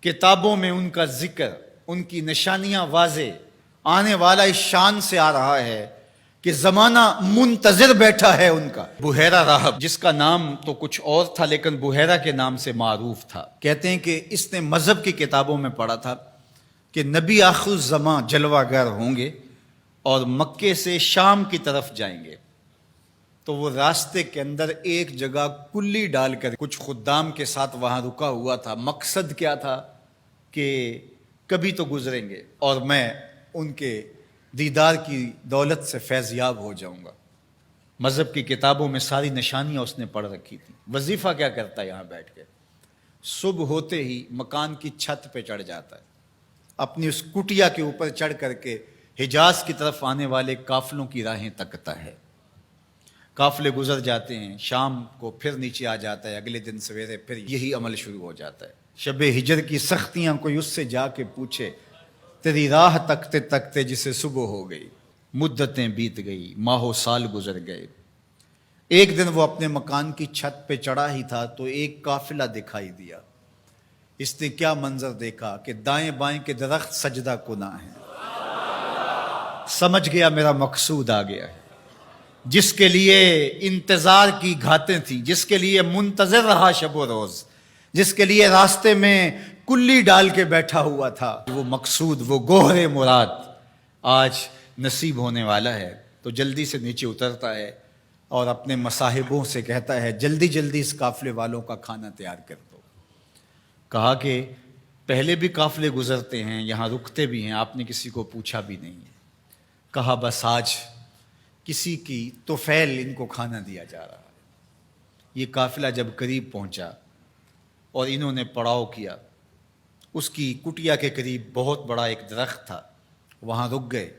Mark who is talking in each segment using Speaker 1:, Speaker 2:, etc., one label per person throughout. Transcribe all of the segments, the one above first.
Speaker 1: کتابوں میں ان کا ذکر، ان کی نشانیاں واضح، آنے والا اس شان سے آ رہا ہے کہ زمانہ منتظر بیٹھا ہے ان کا۔ بحیرہ راہب، جس کا نام تو کچھ اور تھا لیکن بحیرہ کے نام سے معروف تھا، کہتے ہیں کہ اس نے مذہب کی کتابوں میں پڑھا تھا کہ نبی آخر الزماں جلوہ گر ہوں گے اور مکے سے شام کی طرف جائیں گے، تو وہ راستے کے اندر ایک جگہ کلی ڈال کر کچھ خدام کے ساتھ وہاں رکا ہوا تھا۔ مقصد کیا تھا کہ کبھی تو گزریں گے اور میں ان کے دیدار کی دولت سے فیض یاب ہو جاؤں گا۔ مذہب کی کتابوں میں ساری نشانیاں اس نے پڑھ رکھی تھیں۔ وظیفہ کیا کرتا ہے یہاں بیٹھ کے؟ صبح ہوتے ہی مکان کی چھت پہ چڑھ جاتا ہے، اپنی اس کٹیا کے اوپر چڑھ کر کے حجاز کی طرف آنے والے قافلوں کی راہیں تکتا ہے۔ قافلے گزر جاتے ہیں، شام کو پھر نیچے آ جاتا ہے، اگلے دن سویرے پھر یہی عمل شروع ہو جاتا ہے۔ شب ہجر کی سختیاں کوئی اس سے جا کے پوچھے، تیری راہ تکتے تکتے جسے صبح ہو گئی، مدتیں بیت گئی، ماہ و سال گزر گئے۔ ایک دن وہ اپنے مکان کی چھت پہ چڑھا ہی تھا تو ایک قافلہ دکھائی دیا۔ اس نے کیا منظر دیکھا کہ دائیں بائیں کے درخت سجدہ کناں ہیں۔ سمجھ گیا میرا مقصود آ گیا ہے، جس کے لیے انتظار کی گھاتیں تھیں، جس کے لیے منتظر رہا شب و روز، جس کے لیے راستے میں کلی ڈال کے بیٹھا ہوا تھا، وہ مقصود، وہ گوہر مراد آج نصیب ہونے والا ہے۔ تو جلدی سے نیچے اترتا ہے اور اپنے مصاحبوں سے کہتا ہے، جلدی جلدی اس قافلے والوں کا کھانا تیار کر دو۔ کہا کہ پہلے بھی قافلے گزرتے ہیں، یہاں رکتے بھی ہیں، آپ نے کسی کو پوچھا بھی نہیں۔ کہا بس آج کسی کی طفیل ان کو کھانا دیا جا رہا ہے۔ یہ قافلہ جب قریب پہنچا اور انہوں نے پڑاؤ کیا، اس کی کٹیا کے قریب بہت بڑا ایک درخت تھا، وہاں رک گئے۔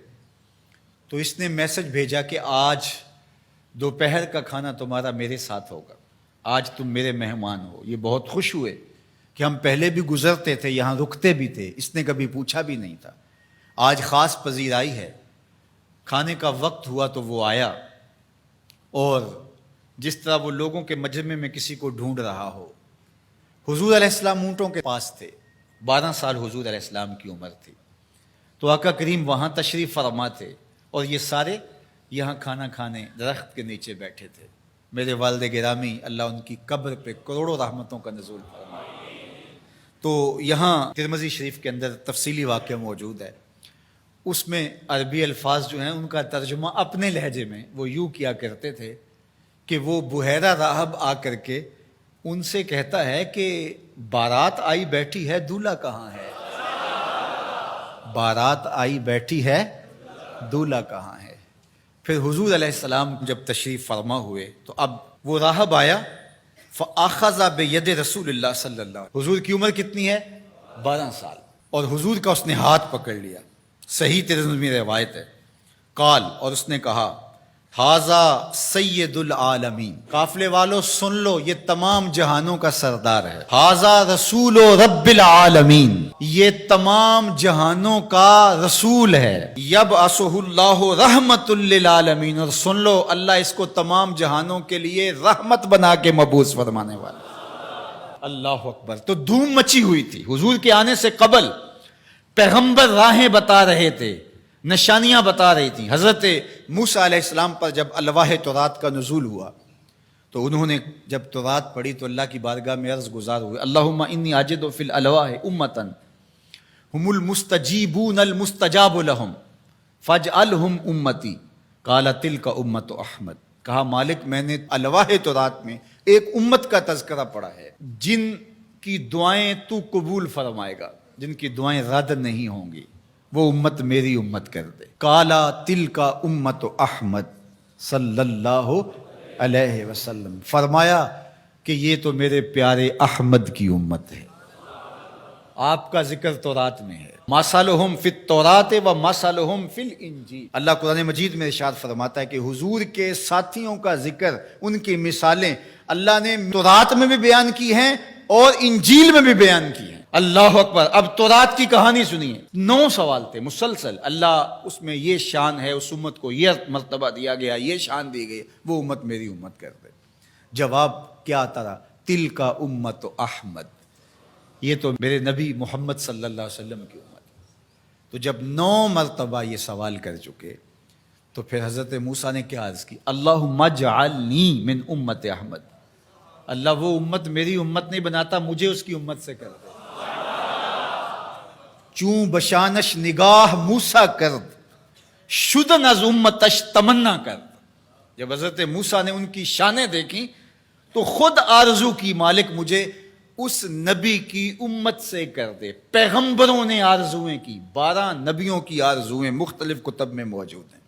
Speaker 1: تو اس نے میسج بھیجا کہ آج دوپہر کا کھانا تمہارا میرے ساتھ ہوگا، آج تم میرے مہمان ہو۔ یہ بہت خوش ہوئے کہ ہم پہلے بھی گزرتے تھے، یہاں رکتے بھی تھے، اس نے کبھی پوچھا بھی نہیں تھا، آج خاص پذیرائی ہے۔ کھانے کا وقت ہوا تو وہ آیا، اور جس طرح وہ لوگوں کے مجمع میں کسی کو ڈھونڈ رہا ہو۔ حضور علیہ السلام اونٹوں کے پاس تھے، 12 سال حضور علیہ السلام کی عمر تھی، تو آقا کریم وہاں تشریف فرما تھے اور یہ سارے یہاں کھانا کھانے درخت کے نیچے بیٹھے تھے۔ میرے والد گرامی، اللہ ان کی قبر پہ کروڑوں رحمتوں کا نزول فرمائے۔ تو یہاں ترمذی شریف کے اندر تفصیلی واقعہ موجود ہے، اس میں عربی الفاظ جو ہیں ان کا ترجمہ اپنے لہجے میں وہ یوں کیا کرتے تھے کہ وہ بحیرہ راہب آ کر کے ان سے کہتا ہے کہ بارات آئی بیٹھی ہے، دولہا کہاں ہے؟ بارات آئی بیٹھی ہے، دولہا کہاں ہے؟ پھر حضور علیہ السلام جب تشریف فرما ہوئے تو اب وہ راہب آیا، فَأَخَذَ بِيَدِ رسول اللہ صلی اللہ علیہ وسلم۔ حضور کی عمر کتنی ہے؟ 12 سال، اور حضور کا اس نے ہاتھ پکڑ لیا۔ صحیح ترمذی روایت ہے، قال، اور اس نے کہا، ھذا سید العالمین، قافلے والوں سن لو، یہ تمام جہانوں کا سردار ہے۔ ھذا رسول رب العالمین، یہ تمام جہانوں کا رسول ہے۔ یبعثہ اللہ رحمت للعالمین، اور سن لو اللہ اس کو تمام جہانوں کے لیے رحمت بنا کے مبعوث فرمانے والا۔ اللہ اکبر۔ تو دھوم مچی ہوئی تھی حضور کے آنے سے قبل، پیغمبر راہیں بتا رہے تھے، نشانیاں بتا رہی تھیں۔ حضرت موسیٰ علیہ السلام پر جب الواح تورات کا نزول ہوا تو انہوں نے جب تورات پڑھی تو اللہ کی بارگاہ میں عرض گزار ہوئے، اللہم انی اجد فی الالواح امتا ہم المستجیبون المستجاب لہم فاجعلہم امتی، قال تلک امت احمد۔ کہا مالک، میں نے الواح تورات میں ایک امت کا تذکرہ پڑھا ہے جن کی دعائیں تو قبول فرمائے گا، جن کی دعائیں رد نہیں ہوں گی، وہ امت میری امت کر دے۔ کالا تلک امت احمد صلی اللہ علیہ وسلم، فرمایا کہ یہ تو میرے پیارے احمد کی امت ہے۔ آپ کا ذکر تورات میں ہے، مثلہم فی التوراۃ و مثلہم فی الانجیل۔ اللہ قرآن مجید میں ارشاد فرماتا ہے کہ حضور کے ساتھیوں کا ذکر، ان کی مثالیں اللہ نے تورات میں بھی بیان کی ہیں اور انجیل میں بھی بیان کی ہیں۔ اللہ اکبر۔ اب تورات کی کہانی سنیے، 9 سوال تھے مسلسل، اللہ اس میں یہ شان ہے، اس امت کو یہ مرتبہ دیا گیا، یہ شان دی گئی، وہ امت میری امت کر دے۔ جواب کیا آتا رہا؟ تلک امت احمد، یہ تو میرے نبی محمد صلی اللہ علیہ وسلم کی امت ہے۔ تو جب 9 مرتبہ یہ سوال کر چکے تو پھر حضرت موسیٰ نے کیا عرض کی؟ اللہم اجعلنی من امت احمد، اللہ وہ امت میری امت نہیں بناتا، مجھے اس کی امت سے کر دے۔ چوں بشانش نگاہ موسیٰ کرد، شدن از امتش تمنا کرد۔ جب حضرت موسیٰ نے ان کی شانیں دیکھی تو خود آرزو کی، مالک مجھے اس نبی کی امت سے کر دے۔ پیغمبروں نے آرزویں کی، 12 نبیوں کی آرزویں مختلف کتب میں موجود ہیں،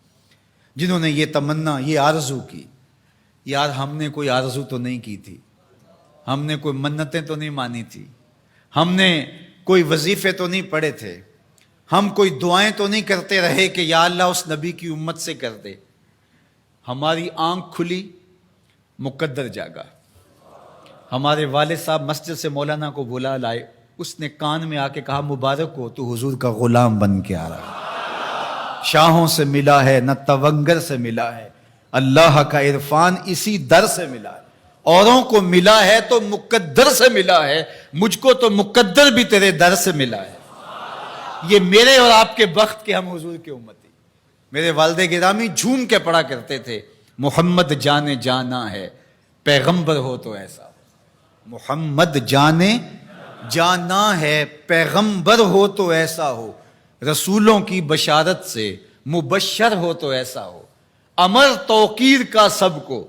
Speaker 1: جنہوں نے یہ تمنا، یہ آرزو کی۔ یار ہم نے کوئی آرزو تو نہیں کی تھی، ہم نے کوئی منتیں تو نہیں مانی تھی، ہم نے کوئی وظیفے تو نہیں پڑھے تھے، ہم کوئی دعائیں تو نہیں کرتے رہے کہ یا اللہ اس نبی کی امت سے کر دے۔ ہماری آنکھ کھلی، مقدر جاگا۔ ہمارے والد صاحب مسجد سے مولانا کو بلا لائے، اس نے کان میں آ کے کہا مبارک ہو، تو حضور کا غلام بن کے آ رہا ہے، شاہوں سے ملا ہے نہ تونگر سے ملا ہے، اللہ کا عرفان اسی در سے ملا ہے۔ اوروں کو ملا ہے تو مقدر سے ملا ہے، مجھ کو تو مقدر بھی تیرے در سے ملا ہے۔ یہ میرے اور آپ کے بخت کے ہم حضور کے امتی۔ میرے والد گرامی جھوم کے پڑھا کرتے تھے، محمد جانے جانا ہے، پیغمبر ہو تو ایسا ہو۔ محمد جانے جانا ہے، پیغمبر ہو تو ایسا ہو، رسولوں کی بشارت سے مبشر ہو تو ایسا ہو، امر توقیر کا سب کو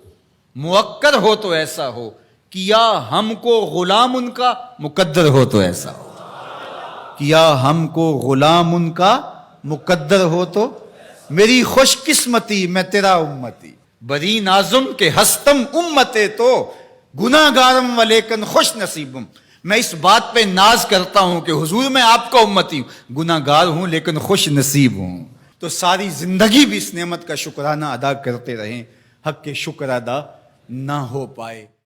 Speaker 1: موکر ہو تو ایسا ہو، کیا ہم کو غلام ان کا مقدر ہو تو ایسا ہو، کیا ہم کو غلام ان کا مقدر ہو تو۔ میری خوش قسمتی میں تیرا امتی، بری نازم کے ہستم امتے تو گناہ گارم و لیکن خوش نصیبم۔ میں اس بات پہ ناز کرتا ہوں کہ حضور میں آپ کا امتی ہوں، گناہ گار ہوں لیکن خوش نصیب ہوں۔ تو ساری زندگی بھی اس نعمت کا شکرانہ ادا کرتے رہیں، حق کے شکر ادا نہ ہو پائے۔